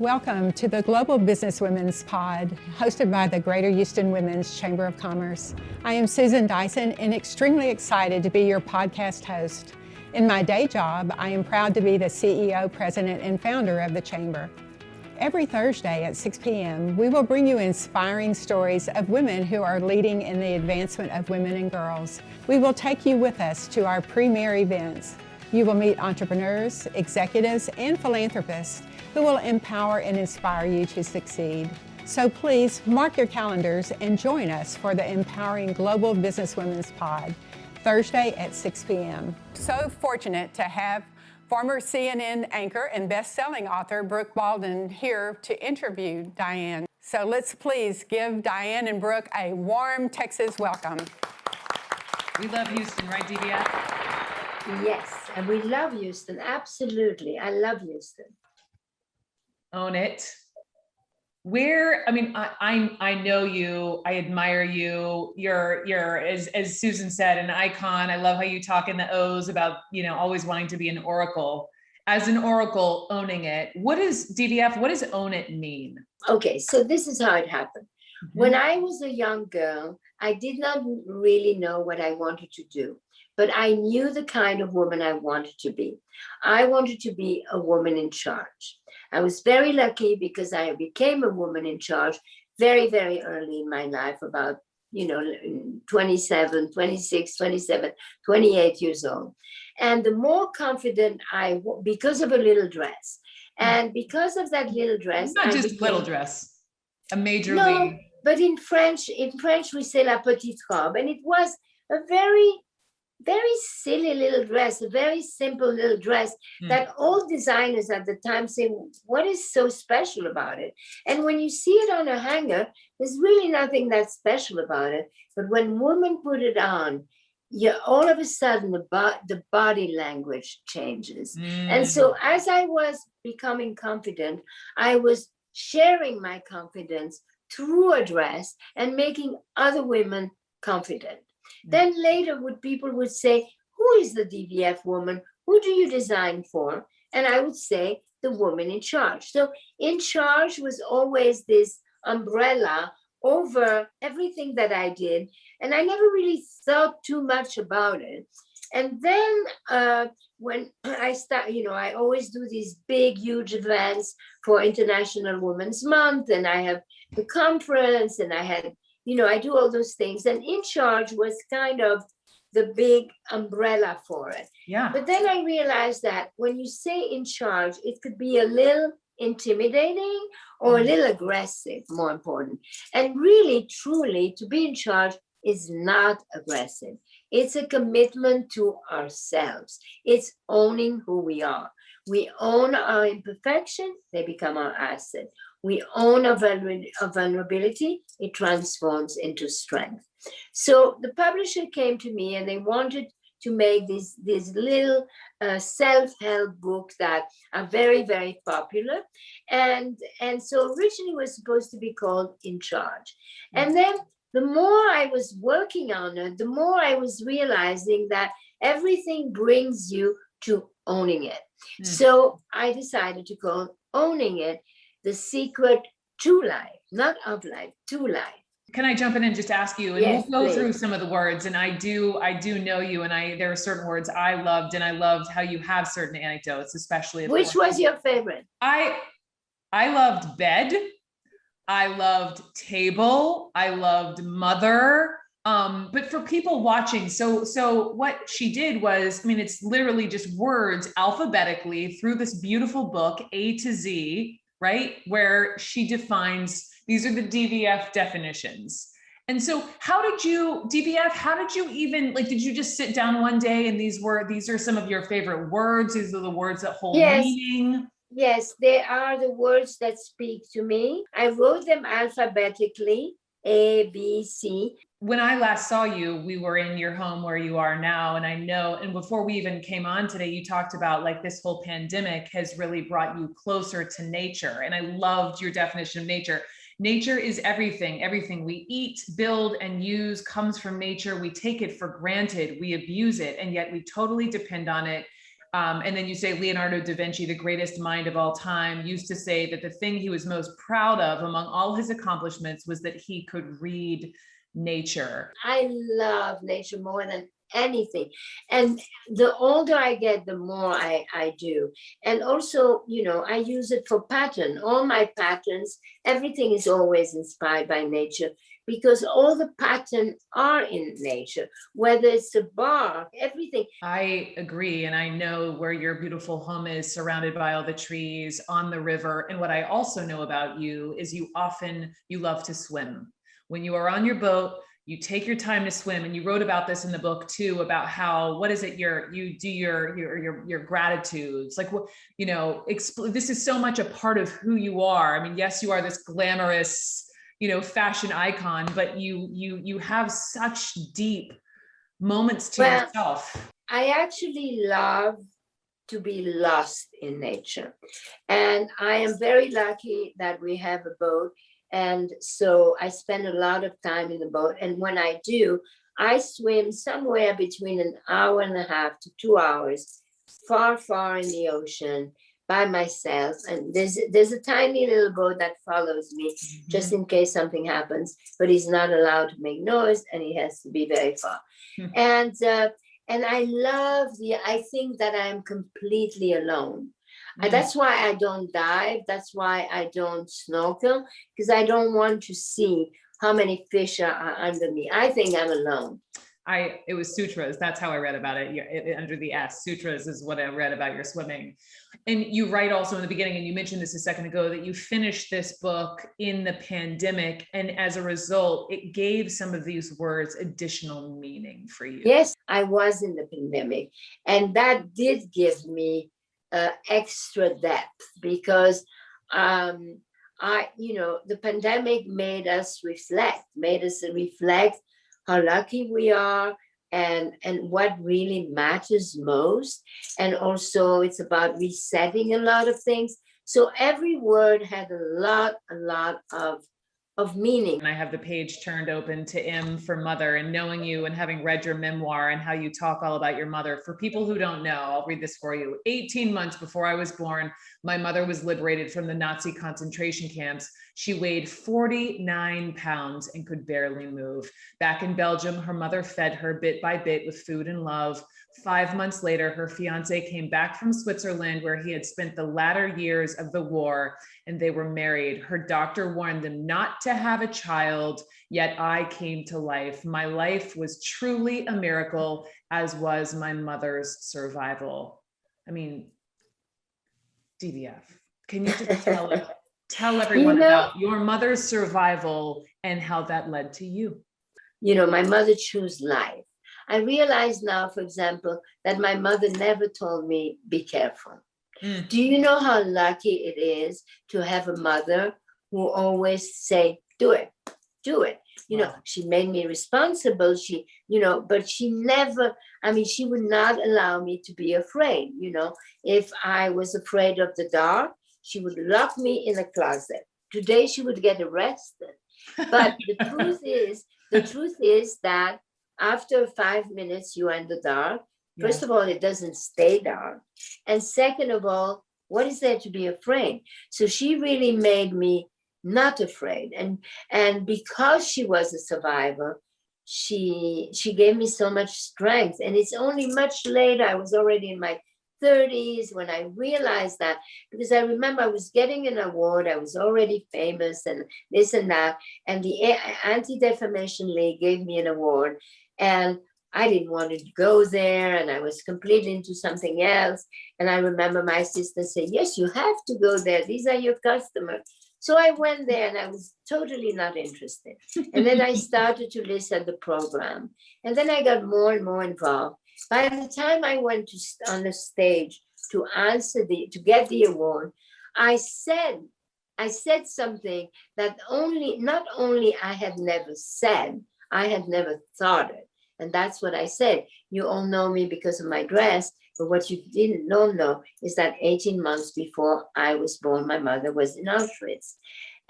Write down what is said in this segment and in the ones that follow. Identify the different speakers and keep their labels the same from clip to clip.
Speaker 1: Welcome to the Global Businesswomen's Pod, hosted by the Greater Houston Women's Chamber of Commerce. I am Susan Dyson and extremely excited to be your podcast host. In my day job, I am proud to be the CEO, President, and founder of the Chamber. Every Thursday at 6 p.m., we will bring you inspiring stories of women who are leading in the advancement of women and girls. We will take you with us to our premier events. You will meet entrepreneurs, executives, and philanthropists who will empower and inspire you to succeed. So please mark your calendars and join us for the Empowering Global Businesswomen's Pod, Thursday at 6 p.m. So fortunate to have former CNN anchor and best-selling author Brooke Baldwin here to interview Diane. So let's please give Diane and Brooke a warm Texas welcome.
Speaker 2: We love Houston, right, DVF?
Speaker 3: Yes, and we love Houston, absolutely. I love Houston.
Speaker 2: Own it. I know you, I admire you. You're as Susan said, an icon. I love how you talk in the O's about, always wanting to be an oracle. As an oracle, owning it. What does own it mean?
Speaker 3: Okay, so this is how it happened. Mm-hmm. When I was a young girl, I did not really know what I wanted to do, but I knew the kind of woman I wanted to be. I wanted to be a woman in charge. I was very lucky because I became a woman in charge very, very early in my life, about, 27, 26, 27, 28 years old. And the more confident because of a little dress. And because of that little dress.
Speaker 2: Not just little dress, a major
Speaker 3: No,
Speaker 2: league.
Speaker 3: but in French we say la petite robe. And it was a very silly little dress, a very simple little dress that all designers at the time say, what is so special about it? And when you see it on a hanger, there's really nothing that special about it. But when women put it on, all of a sudden the body language changes. And so as I was becoming confident, I was sharing my confidence through a dress and making other women confident. Then later people would say, who is the DVF woman? Who do you design for? And I would say, the woman in charge. So in charge was always this umbrella over everything that I did. And I never really thought too much about it. And then when I start, I always do these big, huge events for International Women's Month. And I have the conference and I had I do all those things. And in charge was kind of the big umbrella for it.
Speaker 2: Yeah.
Speaker 3: But then I realized that when you say in charge, it could be a little intimidating or a little aggressive, more important. And really, truly, to be in charge is not aggressive. It's a commitment to ourselves. It's owning who we are. We own our imperfection, they become our asset. We own our vulnerability, it transforms into strength. So the publisher came to me and they wanted to make these little self-help books that are very, very popular. And so originally it was supposed to be called In Charge. And then the more I was working on it, the more I was realizing that everything brings you to owning it. So I decided to call Owning It the secret to life, not of life, to life.
Speaker 2: Can I jump in and just ask you, and
Speaker 3: yes,
Speaker 2: we'll go
Speaker 3: please.
Speaker 2: through some of the words, and I do know you, and there are certain words I loved, and I loved how you have certain anecdotes, especially.
Speaker 3: Which was your favorite?
Speaker 2: I loved bed. I loved table. I loved mother. But for people watching, so what she did was, it's literally just words alphabetically through this beautiful book, A to Z, right? Where she defines, these are the DVF definitions. And so how did you even, did you just sit down one day and these are some of your favorite words? These are the words that hold meaning?
Speaker 3: Yes, they are the words that speak to me. I wrote them alphabetically, A, B, C.
Speaker 2: When I last saw you, we were in your home where you are now. And I know, and before we even came on today, you talked about this whole pandemic has really brought you closer to nature. And I loved your definition of nature. Nature is everything. Everything we eat, build, and use comes from nature. We take it for granted. We abuse it. And yet we totally depend on it. And then you say Leonardo da Vinci, the greatest mind of all time, used to say that the thing he was most proud of among all his accomplishments was that he could read nature.
Speaker 3: I love nature more than anything. And the older I get, the more I do. And also, I use it for pattern. All my patterns, everything is always inspired by nature because all the patterns are in nature, whether it's a bar, everything.
Speaker 2: I agree. And I know where your beautiful home is, surrounded by all the trees on the river. And what I also know about you is you love to swim. When you are on your boat, you take your time to swim, and you wrote about this in the book too, about how, what is it, you do your gratitudes, like, this is so much a part of who you are. I mean, yes, you are this glamorous, fashion icon, but you have such deep moments to yourself.
Speaker 3: I actually love to be lost in nature. And I am very lucky that we have a boat. And so I spend a lot of time in the boat. And when I do, I swim somewhere between an hour and a half to 2 hours, far, far in the ocean by myself. And there's a tiny little boat that follows me just in case something happens, but he's not allowed to make noise and he has to be very far. And I love I think that I'm completely alone. That's why I don't dive. That's why I don't snorkel, because I don't want to see how many fish are under me. I think I'm alone.
Speaker 2: It was sutras. That's how I read about it. Under the S, sutras is what I read about your swimming. And you write also in the beginning, and you mentioned this a second ago, that you finished this book in the pandemic. And as a result, it gave some of these words additional meaning for you.
Speaker 3: Yes, I was in the pandemic. And that did give me extra depth because the pandemic made us reflect how lucky we are and what really matters most. And also it's about resetting a lot of things. So every word had a lot of meaning.
Speaker 2: And I have the page turned open to M for mother, and knowing you and having read your memoir and how you talk all about your mother. For people who don't know, I'll read this for you. 18 months before I was born, my mother was liberated from the Nazi concentration camps. She weighed 49 pounds and could barely move. Back in Belgium, her mother fed her bit by bit with food and love. 5 months later, her fiance came back from Switzerland, where he had spent the latter years of the war, and they were married. Her doctor warned them not to have a child, yet I came to life. My life was truly a miracle, as was my mother's survival. I mean, DVF, can you just tell everyone about your mother's survival and how that led to you?
Speaker 3: My mother chose life. I realize now, for example, that my mother never told me, be careful. Do you know how lucky it is to have a mother who always say, do it. Wow. She made me responsible. But she never, she would not allow me to be afraid. If I was afraid of the dark, she would lock me in a closet. Today, she would get arrested. But the truth is that after 5 minutes, you are in the dark. First of all, it doesn't stay dark. And second of all, what is there to be afraid? So she really made me not afraid. And because she was a survivor, she gave me so much strength. And it's only much later, I was already in my 30s when I realized that, because I remember I was getting an award, I was already famous and this and that. And the Anti-Defamation League gave me an award. And I didn't want to go there, and I was completely into something else. And I remember my sister said, yes, you have to go there. These are your customers. So I went there and I was totally not interested. And then I started to listen to the program. And then I got more and more involved. By the time I went on the stage to get the award, I said something that not only I had never said, I had never thought it. And that's what I said. You all know me because of my dress, but what you didn't know is that 18 months before I was born, my mother was in Auschwitz.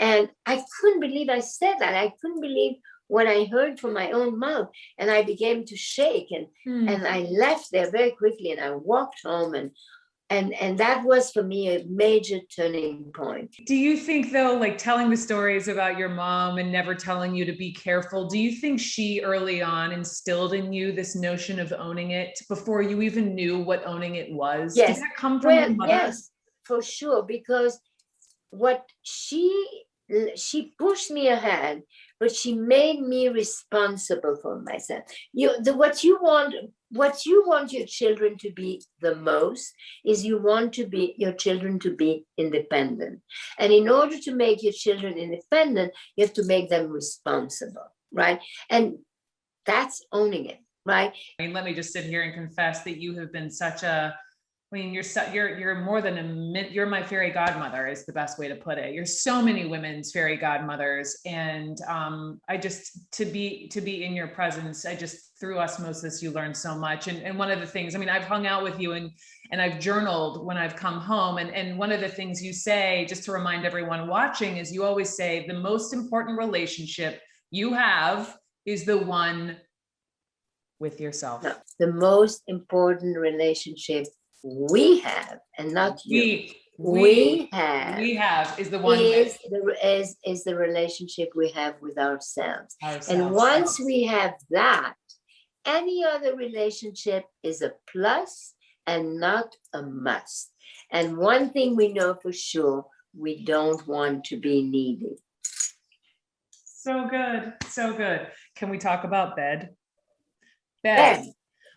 Speaker 3: And I couldn't believe I said that. I couldn't believe what I heard from my own mouth, and I began to shake, and I left there very quickly, and I walked home, and that was for me a major turning point.
Speaker 2: Do you think though, like telling the stories about your mom and never telling you to be careful, do you think she early on instilled in you this notion of owning it before you even knew what owning it was?
Speaker 3: Yes.
Speaker 2: Did that come from your mother?
Speaker 3: Yes, for sure, because what she pushed me ahead, but she made me responsible for myself. What you want your children to be the most is you want your children to be independent. And in order to make your children independent, you have to make them responsible, right? And that's owning it, right?
Speaker 2: I mean, let me just sit here and confess that you have been such a, I mean, you're more than you're my fairy godmother is the best way to put it. You're so many women's fairy godmothers. And I just, to be in your presence, I just, through osmosis, you learn so much. And one of the things, I mean, I've hung out with you and I've journaled when I've come home. And one of the things you say, just to remind everyone watching, is you always say the most important relationship you have is the one with yourself.
Speaker 3: No, the most important relationship we have, and not you. We have
Speaker 2: is the one
Speaker 3: is the relationship we have with ourselves. And once we have that, any other relationship is a plus and not a must. And one thing we know for sure, we don't want to be needy.
Speaker 2: So good, so good. Can we talk about bed? Bed.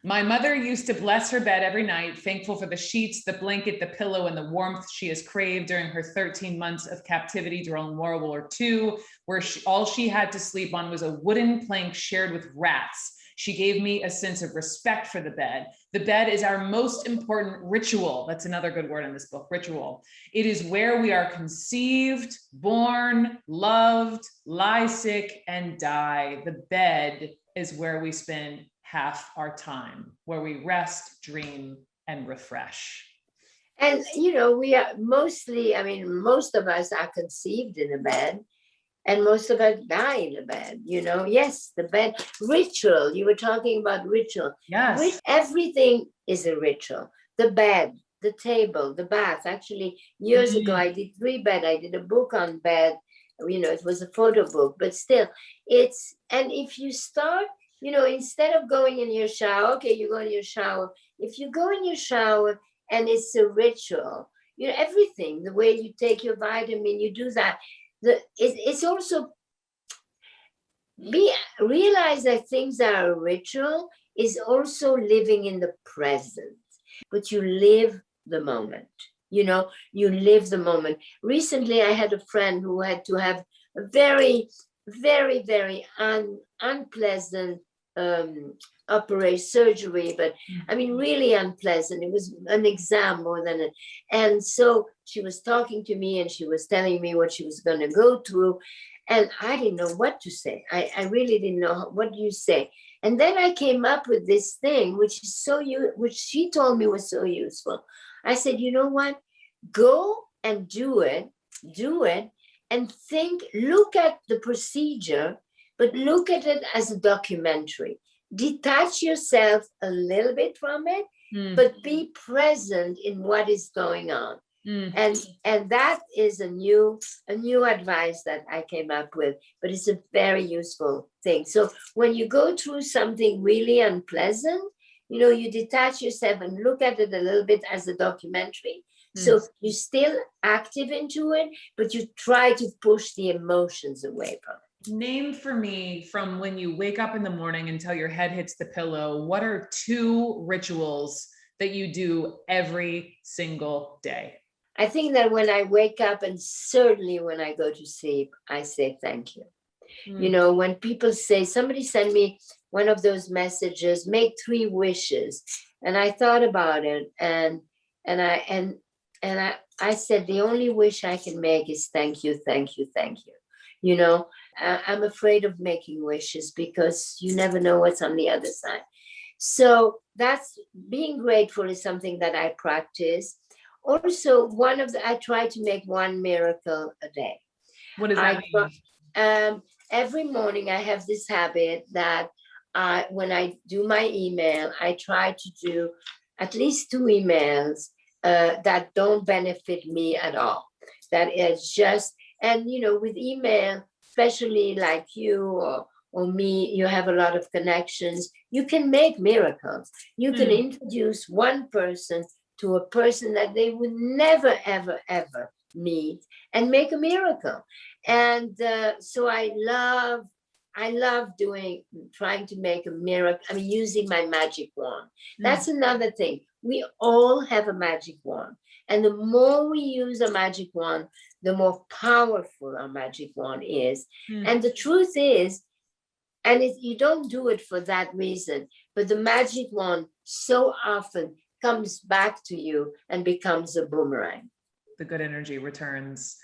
Speaker 2: My mother used to bless her bed every night, thankful for the sheets, the blanket, the pillow, and the warmth she has craved during her 13 months of captivity during World War II, where all she had to sleep on was a wooden plank shared with rats. She gave me a sense of respect for the bed. The bed is our most important ritual. That's another good word in this book, ritual. It is where we are conceived, born, loved, lie sick, and die. The bed is where we spend half our time, where we rest, dream, and refresh.
Speaker 3: And, you know, we are mostly, I mean, most of us are conceived in a bed, and most of us die in a bed, you know. Yes, the bed, ritual. You were talking about ritual.
Speaker 2: Yes.
Speaker 3: Everything is a ritual. The bed, the table, the bath. Actually, years ago, I did 3 beds. I did a book on bed. You know, it was a photo book, but still, and if you start, you know, instead of going in your shower, okay, you go in your shower. If you go in your shower and it's a ritual, you know, everything, the way you take your vitamin, you do that. It's also realize that things are a ritual is also living in the present, but you live the moment. You know, you live the moment. Recently, I had a friend who had to have a very, very, very unpleasant surgery, but I mean, really unpleasant. It was an exam more than and so she was talking to me and she was telling me what she was going to go through, and I didn't know what to say. I really didn't know what do you say. And then I came up with this thing, which she told me was so useful. I said, you know what? Go and do it, and look at the procedure, but look at it as a documentary. Detach yourself a little bit from it, but be present in what is going on. And that is a new advice that I came up with, but it's a very useful thing. So when you go through something really unpleasant, you know, you detach yourself and look at it a little bit as a documentary. So you're still active into it, but you try to push the emotions away from it.
Speaker 2: Name for me, from when you wake up in the morning until your head hits the pillow, what are 2 rituals that you do every single day?
Speaker 3: I think that when I wake up, and certainly when I go to sleep, I say thank you. You know, when people say, somebody sent me one of those messages, make 3 wishes. And I thought about it, and I said, the only wish I can make is thank you, thank you, thank you. You know, I'm afraid of making wishes because you never know what's on the other side. So that's being grateful is something that I practice. Also, I try to make 1 miracle a day.
Speaker 2: What does that mean?
Speaker 3: every morning I have this habit that when I do my email, I try to do at least 2 emails that don't benefit me at all. That is just, and with email, especially like you or me, you have a lot of connections. You can make miracles. You can introduce one person to a person that they would never, ever, ever meet and make a miracle. And so I love trying to make a miracle. I mean, using my magic wand. That's another thing. We all have a magic wand. And the more we use a magic wand, the more powerful our magic wand is. And the truth is, and you don't do it for that reason, but the magic wand so often comes back to you and becomes a boomerang.
Speaker 2: The good energy returns.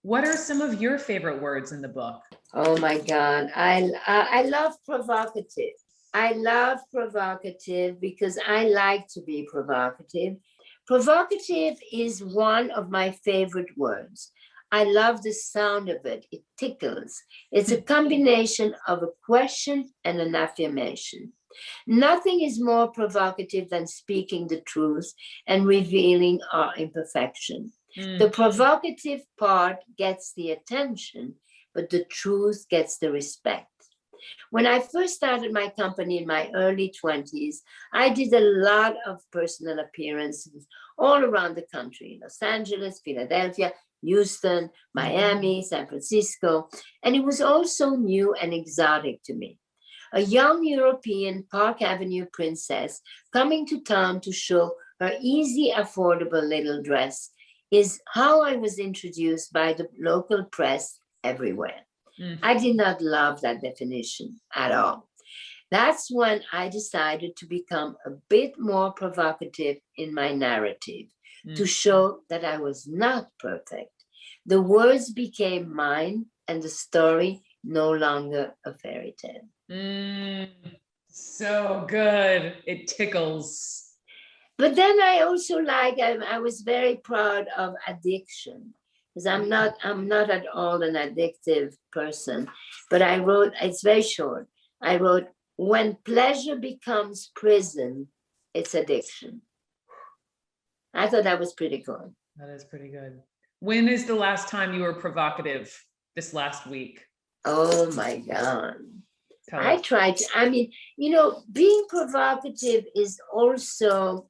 Speaker 2: What are some of your favorite words in the book?
Speaker 3: Oh my God, I love provocative. I love provocative because I like to be provocative. Provocative is one of my favorite words. I love the sound of it. It tickles. It's a combination of a question and an affirmation. Nothing is more provocative than speaking the truth and revealing our imperfection. The provocative part gets the attention, but the truth gets the respect. When I first started my company in my early 20s, I did a lot of personal appearances all around the country: Los Angeles, Philadelphia, Houston, Miami, San Francisco, and it was all so new and exotic to me. A young European Park Avenue princess coming to town to show her easy, affordable little dress is how I was introduced by the local press everywhere. I did not love that definition at all. That's when I decided to become a bit more provocative in my narrative to show that I was not perfect. The words became mine and the story no longer a fairy tale.
Speaker 2: So good. It tickles.
Speaker 3: But then I also I was very proud of addiction, because I'm not at all an addictive person. But I wrote, it's very short. I wrote, when pleasure becomes prison, it's addiction. I thought that was pretty cool.
Speaker 2: That is pretty good. When is the last time you were provocative? This last week?
Speaker 3: Oh my God. I tried to, being provocative is also,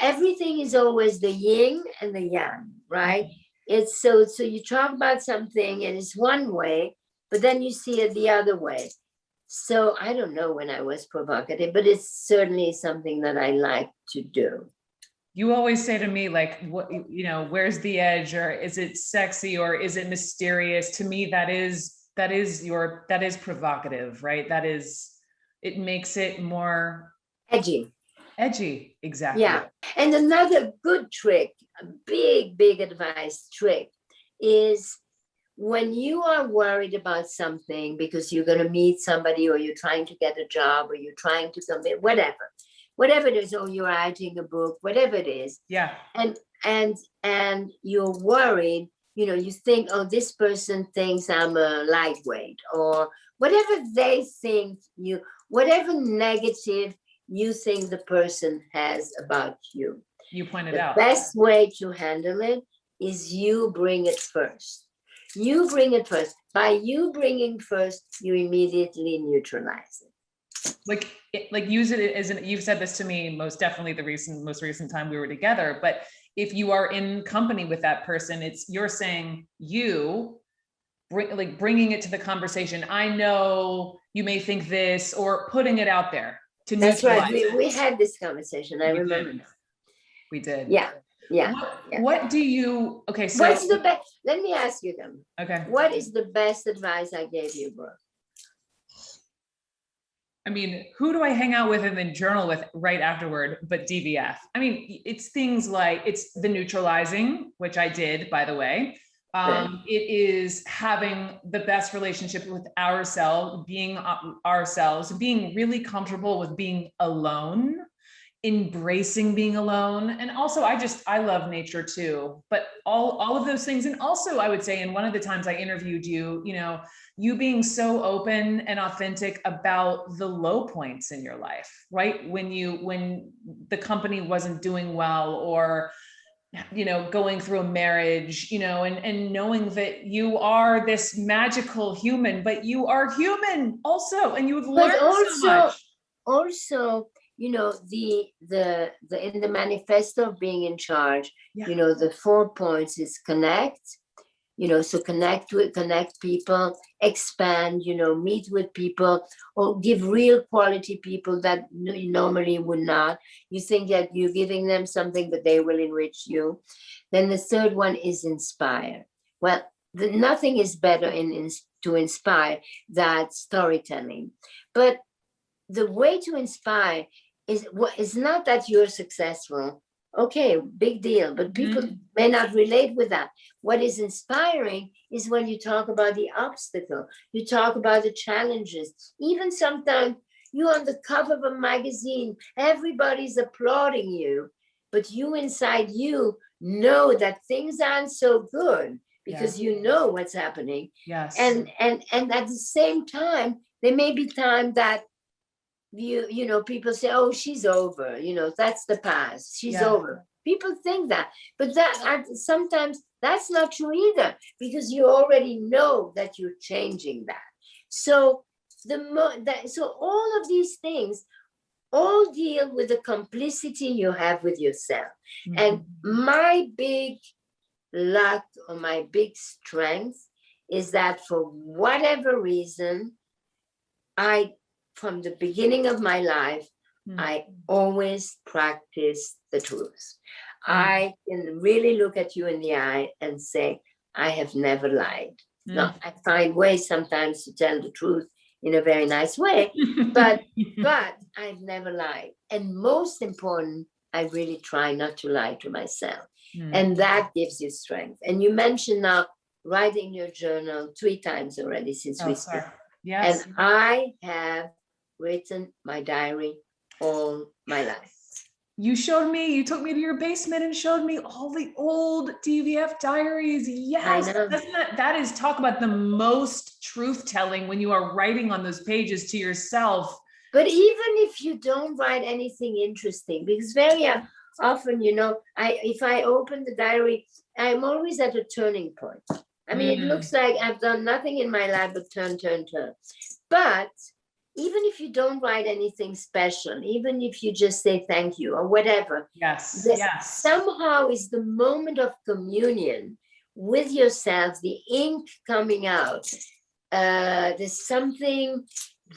Speaker 3: everything is always the yin and the yang, right? It's so you talk about something and it's one way, but then you see it the other way. So I don't know when I was provocative, but it's certainly something that I like to do.
Speaker 2: You always say to me, like, what, where's the edge, or is it sexy, or is it mysterious? To me, that is provocative, right? It makes it more
Speaker 3: edgy.
Speaker 2: Edgy, exactly.
Speaker 3: Yeah. And another good trick, a big advice trick, is when you are worried about something because you're going to meet somebody, or you're trying to get a job, or you're trying to commit, whatever it is, or you're writing a book, whatever it is.
Speaker 2: Yeah.
Speaker 3: And you're worried, you think, oh, this person thinks I'm a lightweight, or whatever they think whatever negative you think the person has about you.
Speaker 2: You pointed out.
Speaker 3: The best way to handle it is you bring it first. You bring it first. By you bringing first, you immediately neutralize it.
Speaker 2: Like use it as you've said this to me, most definitely most recent time we were together, but if you are in company with that person, you're saying bringing it to the conversation. I know you may think this, or putting it out there to neutralize.
Speaker 3: That's right. We had this conversation. I remember now.
Speaker 2: We did.
Speaker 3: Yeah.
Speaker 2: What do you, okay, so.
Speaker 3: What's the best, let me ask you them.
Speaker 2: Okay.
Speaker 3: What is the best advice I gave you, Brooke?
Speaker 2: I mean, who do I hang out with and then journal with right afterward, but DVF? I mean, it's things like, it's the neutralizing, which I did, by the way. It is having the best relationship with ourselves, being really comfortable with being alone. embracing being alone. And also I love nature too, but all of those things. And also I would say, in one of the times I interviewed you, you being so open and authentic about the low points in your life, right? When the company wasn't doing well, or going through a marriage, and knowing that you are this magical human, but you are human also, and you've learned so much.
Speaker 3: Also, the in the manifesto of being in charge,
Speaker 2: Yeah.
Speaker 3: The 4 points is connect, so connect people, expand, meet with people, or give real quality people that you normally would not. You think that you're giving them something, but they will enrich you. Then the third one is inspire. Well, nothing is better to inspire than storytelling. But the way to inspire is not that you're successful. Okay, big deal, but people may not relate with that. What is inspiring is when you talk about the obstacle, you talk about the challenges. Even sometimes you're on the cover of a magazine, everybody's applauding you, but you inside you know that things aren't so good because you know what's happening.
Speaker 2: Yes.
Speaker 3: And at the same time, there may be time that people say, oh, she's over, that's the past, she's over. People think that, but sometimes that's not true either, because you already know that you're changing that. So so all of these things all deal with the complicity you have with yourself. And my big luck, or my big strength, is that for whatever reason, from the beginning of my life, I always practice the truth. I can really look at you in the eye and say, I have never lied. Now, I find ways sometimes to tell the truth in a very nice way, but I've never lied. And most important, I really try not to lie to myself. And that gives you strength. And you mentioned now writing your journal 3 times already since we spoke.
Speaker 2: Yes.
Speaker 3: And I have written my diary all my life.
Speaker 2: You took me to your basement and showed me all the old DVF diaries. Yes. That is, talk about the most truth telling when you are writing on those pages to yourself.
Speaker 3: But even if you don't write anything interesting, because very often, if I open the diary, I'm always at a turning point. I mean, it looks like I've done nothing in my life but turn. But even if you don't write anything special, even if you just say thank you or whatever, somehow is the moment of communion with yourself, the ink coming out. There's something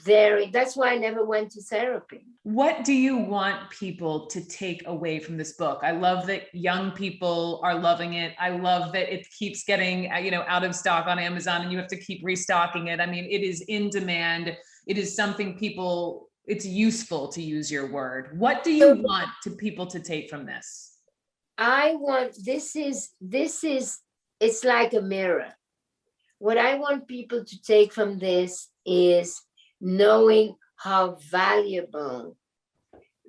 Speaker 3: that's why I never went to therapy.
Speaker 2: What do you want people to take away from this book? I love that young people are loving it. I love that it keeps getting, out of stock on Amazon and you have to keep restocking it. I mean, it is in demand. It is something it's useful, to use your word. What do you want people to take from this? It's like a mirror. What I want people to take from this is knowing how valuable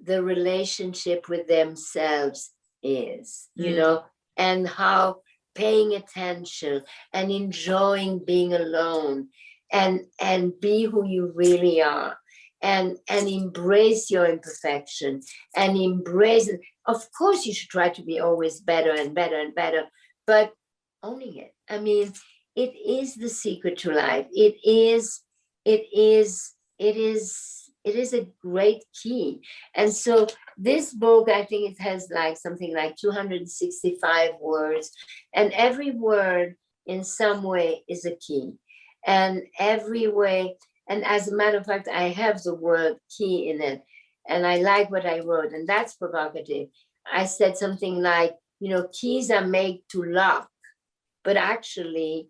Speaker 2: the relationship with themselves is, and how paying attention and enjoying being alone and be who you really are, and embrace your imperfection, and embrace it. Of course, you should try to be always better and better and better, but owning it. I mean, it is the secret to life. It is a great key. And so this book, I think it has something like 265 words, and every word in some way is a key. And every way, and as a matter of fact, I have the word key in it, and I like what I wrote, and that's provocative. I said something like, keys are made to lock, but actually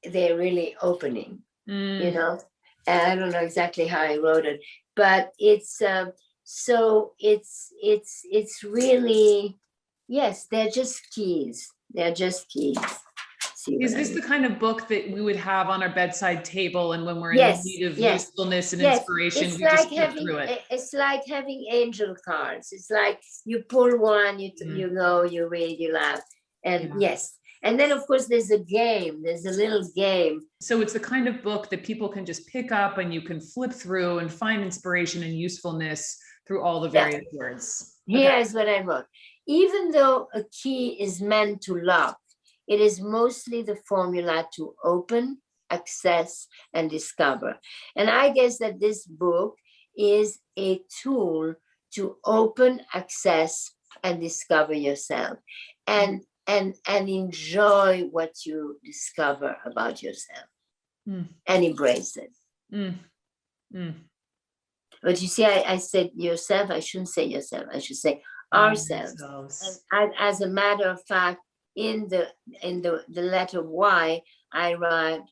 Speaker 2: they're really opening, And I don't know exactly how I wrote it, but it's it's really, yes, they're just keys. They're just keys.
Speaker 3: see
Speaker 2: Is
Speaker 3: what
Speaker 2: this
Speaker 3: I
Speaker 2: the
Speaker 3: mean.
Speaker 2: kind of book that we would have on our bedside table, and when we're in
Speaker 3: Yes,
Speaker 2: need of
Speaker 3: yes,
Speaker 2: usefulness and
Speaker 3: yes.
Speaker 2: inspiration,
Speaker 3: It's
Speaker 2: we just
Speaker 3: like
Speaker 2: flip
Speaker 3: having
Speaker 2: through it?
Speaker 3: it's like having angel cards. It's like you pull one, you go, you read, you laugh, and yes. And then of course there's a game. There's a little game.
Speaker 2: So it's the kind of book that people can just pick up and you can flip through and find inspiration and usefulness through all the various words.
Speaker 3: Here is what I wrote. Even though a key is meant to lock, it is mostly the formula to open, access, and discover. And I guess that this book is a tool to open, access, and discover yourself, and enjoy what you discover about yourself, and embrace it. But you see, I said yourself. I shouldn't say yourself. I should say ourselves. And as a matter of fact, in the letter Y, I write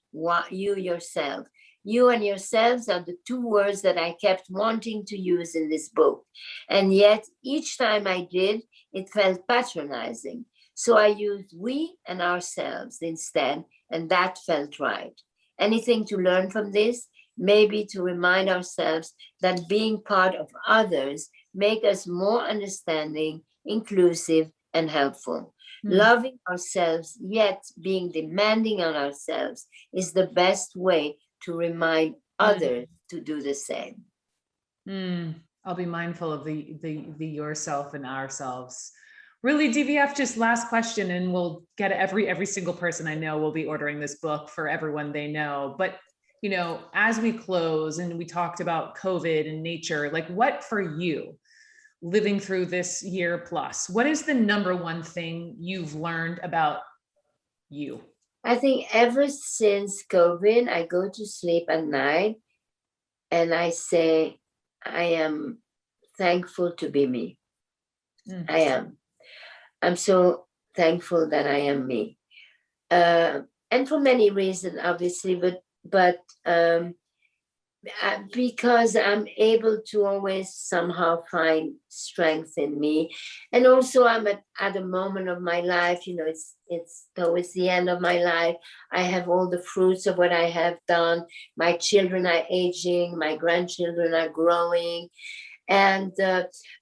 Speaker 3: you yourself. You and yourselves are the two words that I kept wanting to use in this book. And yet each time I did, it felt patronizing. So I used we and ourselves instead, and that felt right. Anything to learn from this? Maybe to remind ourselves that being part of others make us more understanding, inclusive, and helpful. Loving ourselves, yet being demanding on ourselves, is the best way to remind others to do the same.
Speaker 2: I'll be mindful of the yourself and ourselves. Really, DVF, just last question, and we'll get every single person I know will be ordering this book for everyone they know. But you know, as we close and we talked about COVID and nature, like what for you, living through this year plus, what is the number one thing you've learned about you?
Speaker 3: I think ever since COVID, I go to sleep at night and I say, I am thankful to be me. I am. I'm so thankful that I am me. And for many reasons, obviously, but because I'm able to always somehow find strength in me. And also I'm at a moment of my life, you know, it's towards the end of my life. I have all the fruits of what I have done. My children are aging, my grandchildren are growing. And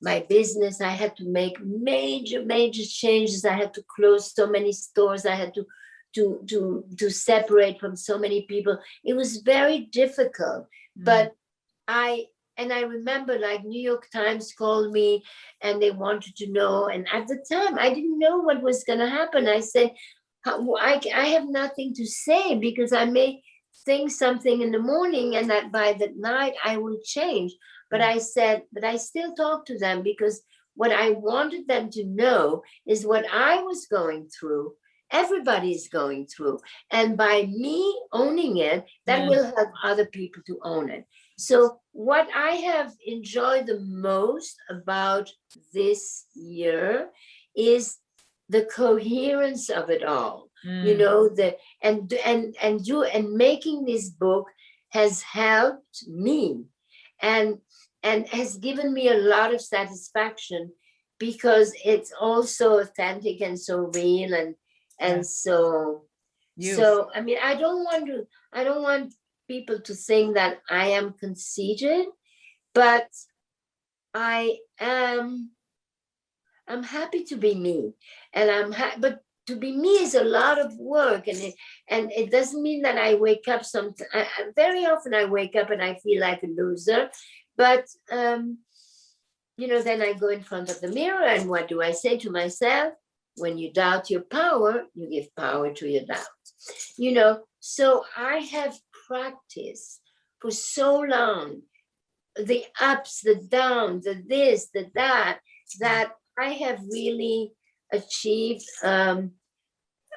Speaker 3: my business, I had to make major changes. I had to close so many stores. I had to separate from so many people. It was very difficult. But I remember, like, New York Times called me and they wanted to know. And at the time, I didn't know what was going to happen. I said, I have nothing to say, because I may think something in the morning and that by the night I will change. But I said, but I still talk to them, because what I wanted them to know is what I was going through. Everybody is going through. And by me owning it, that will help other people to own it. So what I have enjoyed the most about this year is the coherence of it all. You know, and making this book has helped me and has given me a lot of satisfaction, because it's also authentic and so real and so I mean, I don't want people to think that I am conceited, but I'm happy to be me, and but to be me is a lot of work, and it doesn't mean that I wake up very often I wake up and I feel like a loser, but you know, then I go in front of the mirror, and what do I say to myself? When you doubt your power, you give power to your doubt. You know, so I have practiced for so long, the ups, the downs, the this, the that I have really achieved a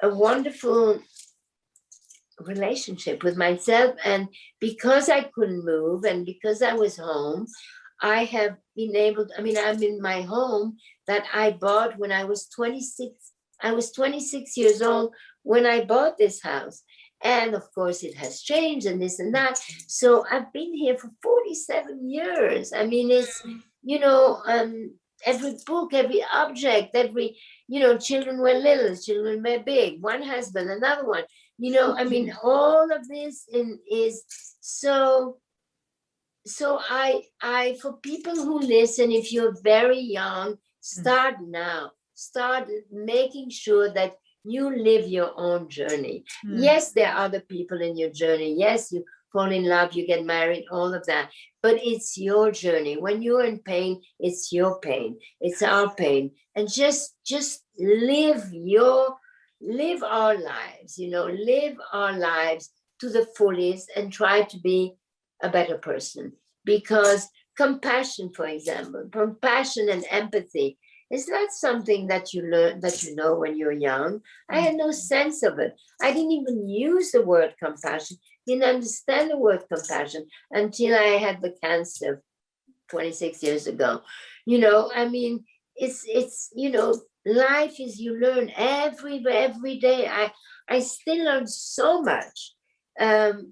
Speaker 3: wonderful relationship with myself. And because I couldn't move and because I was home, I have been able to, I mean, I'm in my home that I bought when I was 26. I was 26 years old when I bought this house. And of course it has changed and this and that. So I've been here for 47 years. I mean, it's, you know, book, every object, every, children were little, children were big, one husband, another one, I mean, all of this is so I for people who listen, if you're very young, start now. Start making sure that you live your own journey. Yes, there are other people in your journey. Yes, you fall in love, you get married, all of that. But it's your journey. When you're in pain, it's your pain. It's our pain. And just live our lives, live our lives to the fullest and try to be a better person. Because compassion, for example, compassion and empathy is not something that you learn, that you know when you're young. I had no sense of it. I didn't even use the word compassion, didn't understand the word compassion until I had the cancer 26 years ago. I mean, it's life is, you learn every day. I still learn so much.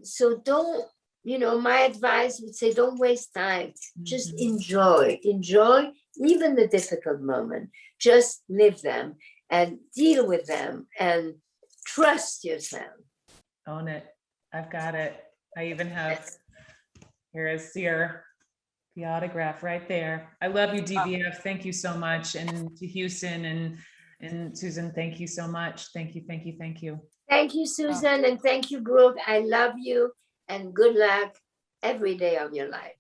Speaker 3: So don't, my advice would say, don't waste time. Just enjoy even the difficult moment. Just live them and deal with them and trust yourself.
Speaker 2: Own it. I've got it. I even have, here is the autograph right there. I love you, DVF. Thank you so much. And to Houston and Susan, thank you so much. Thank you. Thank you,
Speaker 3: Susan, and thank you, Brooke. I love you. And good luck every day of your life.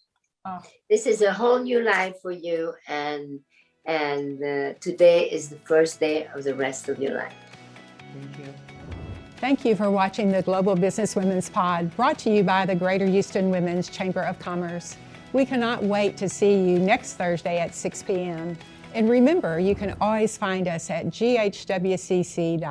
Speaker 3: This is a whole new life for you, and today is the first day of the rest of your life.
Speaker 2: Thank you.
Speaker 1: Thank you for watching the Global Business Women's Pod, brought to you by the Greater Houston Women's Chamber of Commerce. We cannot wait to see you next Thursday at 6 p.m. And remember, you can always find us at GHWCC.org.